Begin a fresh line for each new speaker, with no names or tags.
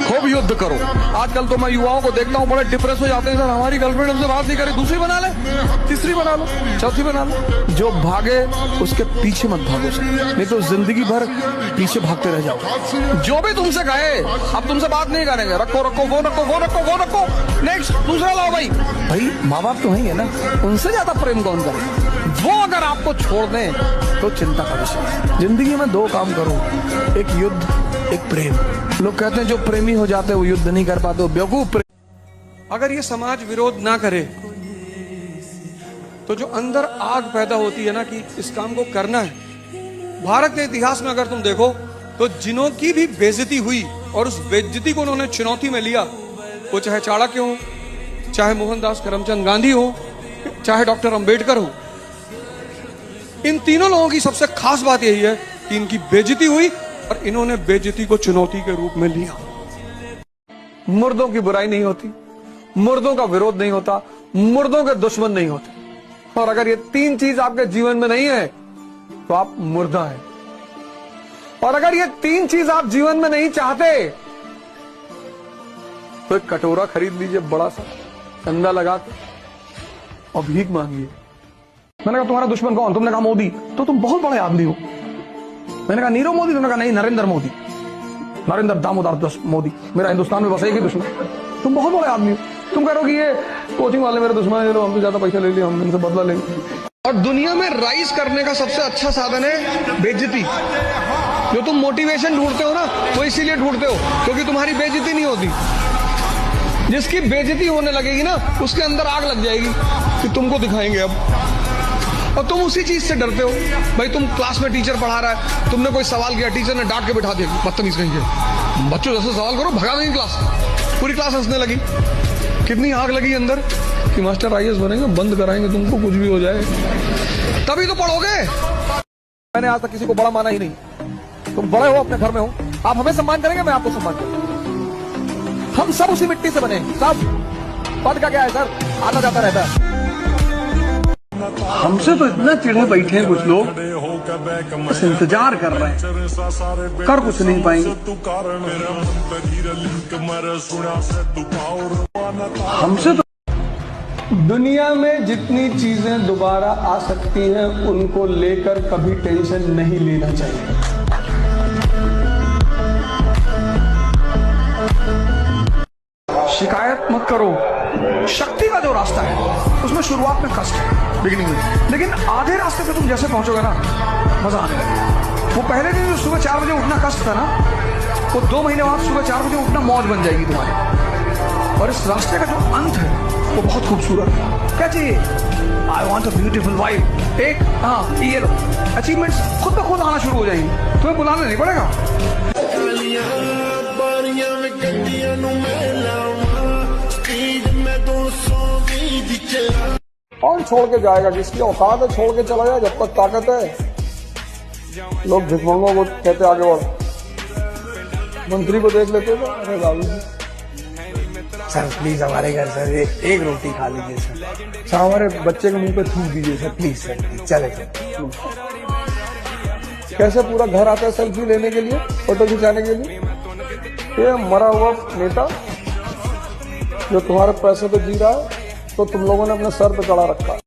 खूब युद्ध करो। आजकल तो मैं युवाओं को देखता हूँ बड़े डिप्रेस हो जाते हैं, सर हमारी गर्लफ्रेंड हमसे बात नहीं करी, दूसरी बना ले, तीसरी बना लो, चौथी बना लो। जो भागे उसके पीछे मत भागो सर, नहीं तो जिंदगी भर पीछे भागते रह जाओ। जो भी तुमसे कहे अब तुमसे बात नहीं करेंगे, रखो रखो वो रखो वो रखो वो रखो, नेक्स्ट दूसरा लाओ। भाई माँ बाप तो है ना, उनसे ज्यादा प्रेम कौन करे। वो अगर आपको छोड़ दें तो चिंता का विषय। जिंदगी में दो काम करो, एक युद्ध एक प्रेम। लोग कहते हैं जो प्रेमी हो जाते हैं वो युद्ध नहीं कर पाते, बेवकूफ। अगर ये समाज विरोध ना करे तो जो अंदर आग पैदा होती है ना कि इस काम को करना है। भारत के इतिहास में अगर तुम देखो तो जिनों की भी बेइज्जती हुई और उस बेइज्जती को उन्होंने चुनौती में लिया, वो चाहे चाणक्य हो, चाहे मोहनदास करमचंद गांधी हो, चाहे डॉक्टर अंबेडकर हो, इन तीनों लोगों की सबसे खास बात यही है कि इनकी बेइज्जती हुई और इन्होंने बेइज्जती को चुनौती के रूप में लिया। मुर्दों की बुराई नहीं होती, मुर्दों का विरोध नहीं होता, मुर्दों के दुश्मन नहीं होते। और अगर ये तीन चीज आपके जीवन में नहीं है तो आप मुर्दा हैं। और अगर ये तीन चीज आप जीवन में नहीं चाहते तो एक कटोरा खरीद लीजिए बड़ा सा, चंदा लगा के, और भीख मांगिए। मैंने कहा तुम्हारा दुश्मन कौन? तुमने कहा मोदी। तो तुम बहुत बड़े आदमी हो। मैंने कहा नीरव मोदी? तुमने कहा नहीं, नरेंद्र मोदी, नरेंद्र दामोदर मोदी। मेरा हिंदुस्तान में बस एक ही दुश्मन। तुम बहुत बड़े आदमी हो। तुम कह रहे हो कि ये कोचिंग वाले मेरे दुश्मन है, हमसे ज्यादा पैसा ले लिया, हम इनसे बदला लेंगे। और दुनिया में राइज करने का सबसे अच्छा साधन है बेइज्जती। जो तुम मोटिवेशन ढूंढते हो ना, वो इसीलिए ढूंढते हो क्योंकि तुम्हारी बेइज्जती नहीं होती। जिसकी बेइज्जती होने लगेगी ना, उसके अंदर आग लग जाएगी कि तुमको दिखाएंगे अब। और तुम उसी चीज से डरते हो। भाई तुम क्लास में टीचर पढ़ा रहा है, तुमने कोई सवाल किया, टीचर ने डांट के बिठा दिया, बदतमीज कहेंगे, बच्चों जैसे सवाल करो, भगा देंगे क्लास। पूरी क्लास हंसने लगी। कितनी आग लगी अंदर कि मास्टर आईएएस बनेंगे, बंद कराएंगे तुमको, कुछ भी हो जाए। तभी तो पढ़ोगे। मैंने आज तक किसी को बड़ा माना ही नहीं। तुम बड़े हो, अपने घर में हो, आप हमें सम्मान करेंगे, मैं आपको सम्मान करूंगा। हम सब उसी मिट्टी से बने, सब। पद का क्या है सर, आना जाता रहता है। हमसे तो इतना चिढ़े बैठे हैं कुछ लोग, बस इंतजार कर रहे हैं, कर कुछ नहीं पाएंगे। हमसे तो दुनिया में जितनी चीजें दोबारा आ सकती हैं उनको लेकर कभी टेंशन नहीं लेना चाहिए। शिकायत मत करो। शक्ति का जो रास्ता है उसमें शुरुआत में कष्ट है, बिगिनिंग में, लेकिन आधे रास्ते पे तुम जैसे पहुंचोगे ना, मजा आने लगेगा। वो पहले दिन जो सुबह 4 बजे उठना कष्ट था ना, वो 2 महीने बाद सुबह 4 बजे उठना मौज बन जाएगी तुम्हारी। और इस रास्ते का जो अंत है वो बहुत खूबसूरत है। क्या चाहिए? I want a beautiful wife. एक ये लो, अचीवमेंट्स खुद ब खुद आना शुरू हो जाएंगी, तुम्हें बुलाना नहीं पड़ेगा। कौन छोड़ के जाएगा? किसकी औकात है छोड़ के चला जाए? जब तक ताकत है। लोग भिखमंगों को कहते आगे बढ़, मंत्री को देख लेते हैं। अरे बाबू सर प्लीज हमारे घर सर एक रोटी खा लीजिए सर, हमारे बच्चे के मुंह पे थूक दीजिए सर, प्लीज सर, चले सर। कैसे पूरा घर आता है सेल्फी लेने के लिए, फोटो खिंचाने के लिए। ये मरा हुआ नेता जो तुम्हारे पैसे पे जी रहा है, तो तुम लोगों ने अपने सर पे चढ़ा रखा है।